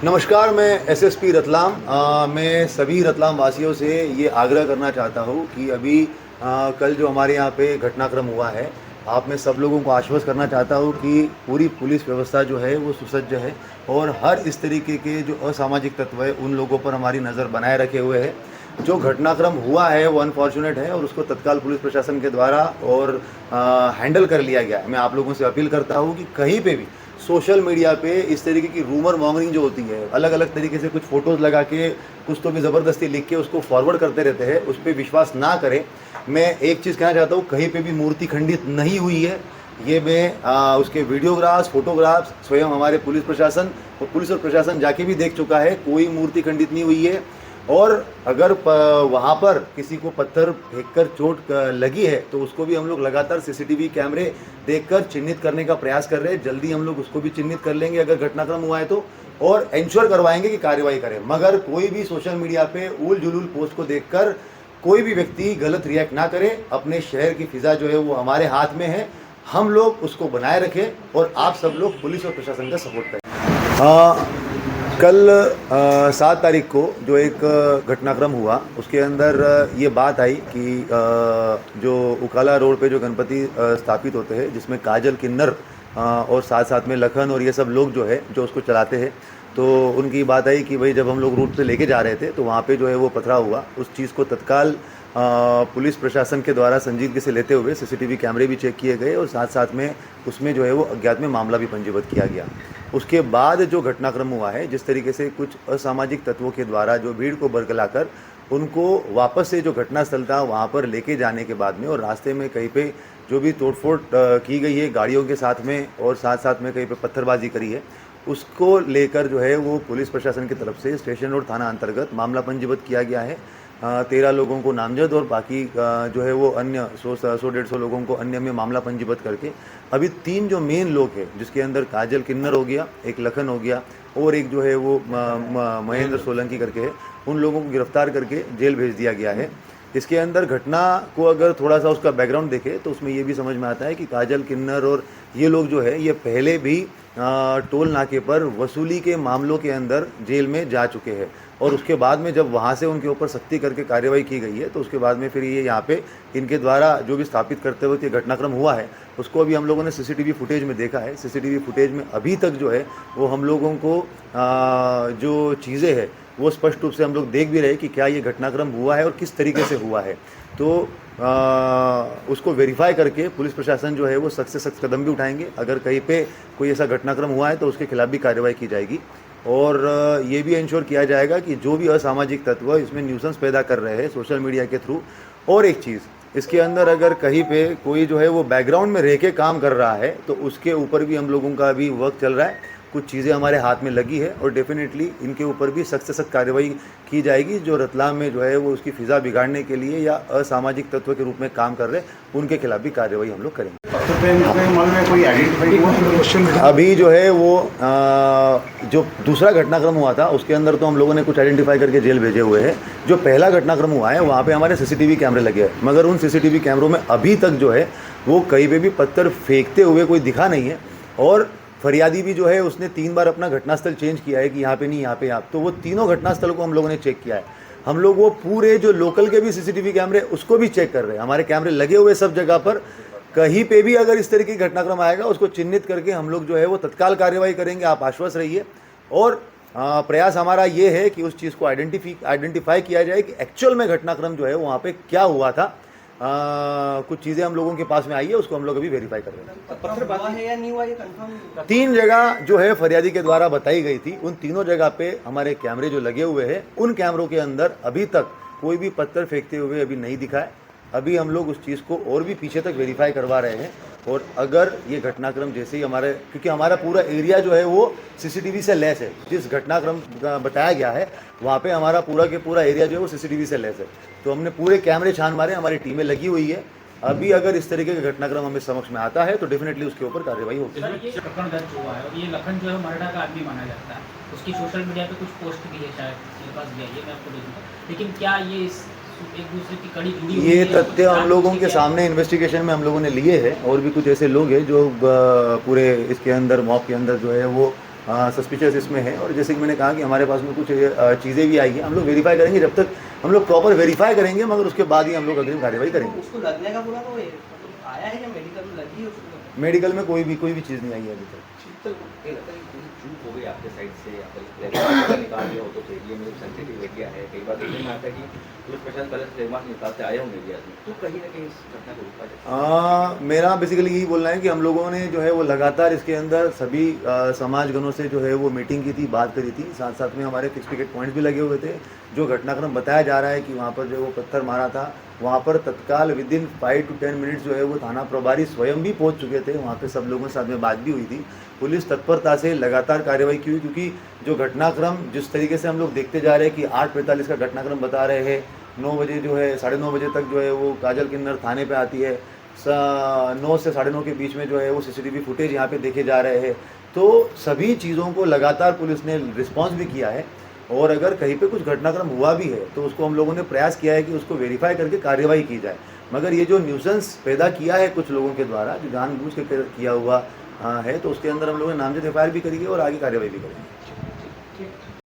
नमस्कार, मैं एसएसपी रतलाम। मैं सभी रतलाम वासियों से ये आग्रह करना चाहता हूँ कि अभी कल जो हमारे यहाँ पे घटनाक्रम हुआ है, आप मैं सब लोगों को आश्वस्त करना चाहता हूँ कि पूरी पुलिस व्यवस्था जो है वो सुसज्ज है और हर इस तरीके के जो असामाजिक तत्व है उन लोगों पर हमारी नज़र बनाए रखे हुए है। जो घटनाक्रम हुआ है वो अनफॉर्चुनेट है और उसको तत्काल पुलिस प्रशासन के द्वारा और हैंडल कर लिया गया है। मैं आप लोगों से अपील करता हूँ कि कहीं पे भी सोशल मीडिया पे इस तरीके की रूमर मॉन्गरिंग जो होती है, अलग अलग तरीके से कुछ फ़ोटोज़ लगा के कुछ तो भी ज़बरदस्ती लिख के उसको फॉरवर्ड करते रहते हैं, उस पर विश्वास ना करें। मैं एक चीज़ कहना चाहता हूँ, कहीं पे भी मूर्ति खंडित नहीं हुई है। ये मैं उसके वीडियोग्राफ्स, फोटोग्राफ्स स्वयं हमारे पुलिस और प्रशासन जाके भी देख चुका है, कोई मूर्ति खंडित नहीं हुई है। और अगर वहाँ पर किसी को पत्थर फेंककर चोट लगी है तो उसको भी हम लोग लगातार सीसीटीवी कैमरे देखकर चिन्हित करने का प्रयास कर रहे हैं। जल्दी हम लोग उसको भी चिन्हित कर लेंगे अगर घटनाक्रम हुआ है तो, और इंश्योर करवाएंगे कि कार्रवाई करें। मगर कोई भी सोशल मीडिया पे उल जुलूल पोस्ट को देखकर कोई भी व्यक्ति गलत रिएक्ट ना करे। अपने शहर की फिजा जो है वो हमारे हाथ में है, हम लोग उसको बनाए रखें और आप सब लोग पुलिस और प्रशासन का सपोर्ट करें। कल 7 तारीख को जो एक घटनाक्रम हुआ उसके अंदर ये बात आई कि जो उकाला रोड पे जो गणपति स्थापित होते हैं, जिसमें काजल, किन्नर और साथ साथ में लखन और ये सब लोग जो है जो उसको चलाते हैं, तो उनकी बात आई कि भाई जब हम लोग रूट पे लेके जा रहे थे तो वहाँ पे जो है वो पथराव हुआ। उस चीज़ को तत्काल पुलिस प्रशासन के द्वारा संजीदगी से लेते हुए सीसीटीवी कैमरे भी चेक किए गए और साथ साथ में उसमें जो है वो अज्ञात में मामला भी पंजीबद्ध किया गया। उसके बाद जो घटनाक्रम हुआ है, जिस तरीके से कुछ असामाजिक तत्वों के द्वारा जो भीड़ को बरगलाकर उनको वापस से जो घटनास्थल था वहाँ पर लेके जाने के बाद में और रास्ते में कहीं पे जो भी तोड़फोड़ की गई है गाड़ियों के साथ में और साथ साथ में कहीं पे पत्थरबाजी करी है, उसको लेकर जो है वो पुलिस प्रशासन की तरफ से स्टेशन रोड थाना अंतर्गत मामला पंजीबद्ध किया गया है। 13 लोगों को नामजद और बाकी जो है वो अन्य 100-150 लोगों को अन्य में मामला पंजीबद्ध करके अभी 3 जो मेन लोग हैं, जिसके अंदर काजल, किन्नर हो गया, एक लखन हो गया और एक जो है वो महेंद्र सोलंकी करके है, उन लोगों को गिरफ्तार करके जेल भेज दिया गया है। इसके अंदर घटना को अगर थोड़ा सा उसका बैकग्राउंड देखें तो उसमें ये भी समझ में आता है कि काजल, किन्नर और ये लोग जो है ये पहले भी टोल नाके पर वसूली के मामलों के अंदर जेल में जा चुके हैं और उसके बाद में जब वहाँ से उनके ऊपर सख्ती करके कार्रवाई की गई है तो उसके बाद में फिर ये यहाँ पे इनके द्वारा जो भी स्थापित करते वक्त ये घटनाक्रम हुआ है उसको अभी हम लोगों ने सीसीटीवी फुटेज में देखा है। सीसीटीवी फुटेज में अभी तक जो है वो हम लोगों को जो चीज़ें हैं वो स्पष्ट रूप से हम लोग देख भी रहे कि क्या ये घटनाक्रम हुआ है और किस तरीके से हुआ है। तो उसको वेरीफाई करके पुलिस प्रशासन जो है वो सख्त से सख्त कदम भी उठाएंगे। अगर कहीं पे कोई ऐसा घटनाक्रम हुआ है तो उसके खिलाफ भी कार्रवाई की जाएगी और ये भी इंश्योर किया जाएगा कि जो भी असामाजिक तत्व इसमें न्यूसेंस पैदा कर रहे हैं सोशल मीडिया के थ्रू, और एक चीज़ इसके अंदर अगर कहीं पे कोई जो है वो बैकग्राउंड में रह के काम कर रहा है तो उसके ऊपर भी हम लोगों का अभी वर्क चल रहा है। कुछ चीज़ें हमारे हाथ में लगी है और डेफिनेटली इनके ऊपर भी सख्त से सख्त कार्रवाई की जाएगी। जो रतलाम में जो है वो उसकी फ़िज़ा बिगाड़ने के लिए या असामाजिक तत्व के रूप में काम कर रहे हैं उनके खिलाफ भी कार्रवाई हम लोग करेंगे। अभी जो है वो जो दूसरा घटनाक्रम हुआ था उसके अंदर तो हम लोगों ने कुछ आइडेंटिफाई करके जेल भेजे हुए हैं। जो पहला घटनाक्रम हुआ है वहाँ पे हमारे सीसीटीवी कैमरे लगे हैं, मगर उन सीसीटीवी कैमरों में अभी तक जो है वो कहीं पे भी पत्थर फेंकते हुए कोई दिखा नहीं है और फरियादी भी जो है उसने 3 बार अपना घटनास्थल चेंज किया है कि यहाँ पे नहीं, यहाँ पे यहाँ। तो वो तीनों घटनास्थल को हम लोगों ने चेक किया है। हम लोग वो पूरे जो लोकल के भी सीसीटीवी कैमरे उसको भी चेक कर रहे हैं। हमारे कैमरे लगे हुए सब जगह पर, कहीं पे भी अगर इस तरह की घटनाक्रम आएगा उसको चिन्हित करके हम लोग जो है वो तत्काल कार्रवाई करेंगे। आप आश्वस्त रहिए और प्रयास हमारा ये है कि उस चीज़ को आइडेंटिफाई किया जाए कि एक्चुअल में घटनाक्रम जो है वहाँ पे क्या हुआ था। कुछ चीज़ें हम लोगों के पास में आई है, उसको हम लोग अभी वेरीफाई कर रहे हैं। पत्थर हुआ है या नहीं हुआ ये कंफर्म? 3 जगह जो है फरियादी के द्वारा बताई गई थी, उन तीनों जगह पे हमारे कैमरे जो लगे हुए हैं उन कैमरों के अंदर अभी तक कोई भी पत्थर फेंकते हुए अभी नहीं दिखा है। अभी हम लोग उस चीज़ को और भी पीछे तक वेरीफाई करवा रहे हैं और अगर ये घटनाक्रम जैसे ही हमारे, क्योंकि हमारा पूरा एरिया जो है वो सीसीटीवी से लैस है, जिस घटनाक्रम बताया गया है वहाँ पे हमारा पूरा के पूरा एरिया जो है वो सीसीटीवी से लैस है। तो हमने पूरे कैमरे छान मारे, हमारी टीमें लगी हुई है। अभी अगर इस तरीके का घटनाक्रम हमें समक्ष में आता है तो डेफिनेटली उसके ऊपर कार्रवाई होगी। ये प्रकरण दर्ज हुआ है और ये लखन जो है मरडा का आदमी माना जाता है। उसकी सोशल मीडिया पे कुछ पोस्ट भी है, शायद मेरे पास भी है, ये मैं आपको भेजूंगा। लेकिन क्या ये एक दूसरे की कड़ी जुड़ी हुई है? ये तथ्य हम लोगों के सामने इन्वेस्टिगेशन में हम लोगों ने लिए हैं और भी कुछ ऐसे लोग हैं जो पूरे इसके अंदर मॉब के अंदर जो है वो सस्पिशियस इसमें है। और जैसे कि मैंने कहा कि हमारे पास में कुछ चीज़ें भी आई हैं, हम लोग वेरीफाई करेंगे, जब तक हम लोग प्रॉपर वेरीफाई करेंगे मगर उसके बाद ही हम लोग अग्रिम कार्यवाही करेंगे। उसको लगने का पूरा तो आया है या मेडिकल में लगी है उसको? मेडिकल में कोई भी चीज़ नहीं आई है अभी तक। शीतल, ये लगता है कि कोई चूक हो गई आपके साइड से, या फिर निकाल दिया हो तो फिर ये मेरी सेंसिटिव एरिया है। कई बार देखने में आता है कि पुलिस प्रशासन पहले से फ्लेगमार्क निकालते आए होंगे ये आदमी, तो कहीं ना कहीं इस घटना को रोका जाए। मेरा बेसिकली यही बोलना है कि हम लोगों ने जो है वो लगातार इसके अंदर सभी समाजगणों से जो है वो मीटिंग की थी, बात करी थी, साथ साथ में हमारे फिक्स पिकेट पॉइंट्स भी लगे हुए थे। जो घटनाक्रम बताया जा रहा है कि वहाँ पर जो वो पत्थर मारा था, वहाँ पर तत्काल विदिन 5 to 10 मिनट्स जो है वो थाना प्रभारी स्वयं भी पहुँच चुके थे। वहाँ पे सब लोगों के साथ में बात भी हुई थी। पुलिस तत्परता से लगातार कार्रवाई की हुई, क्योंकि जो घटनाक्रम जिस तरीके से हम लोग देखते जा रहे हैं कि 8:45 का घटनाक्रम बता रहे हैं, 9 बजे जो है 9:30 बजे तक जो है वो काजल किन्नर थाने पे आती है, 9 से 9:30 के बीच में जो है वो CCTV फुटेज यहाँ पे देखे जा रहे हैं। तो सभी चीज़ों को लगातार पुलिस ने रिस्पॉन्स भी किया है, और अगर कहीं पे कुछ घटनाक्रम हुआ भी है तो उसको हम लोगों ने प्रयास किया है कि उसको वेरीफाई करके कार्रवाई की जाए। मगर ये जो न्यूसेंस पैदा किया है कुछ लोगों के द्वारा, जो जानबूझ के किया हुआ है, तो उसके अंदर हम लोगों ने नामजद FIR भी करी है और आगे कार्रवाई भी करेंगे।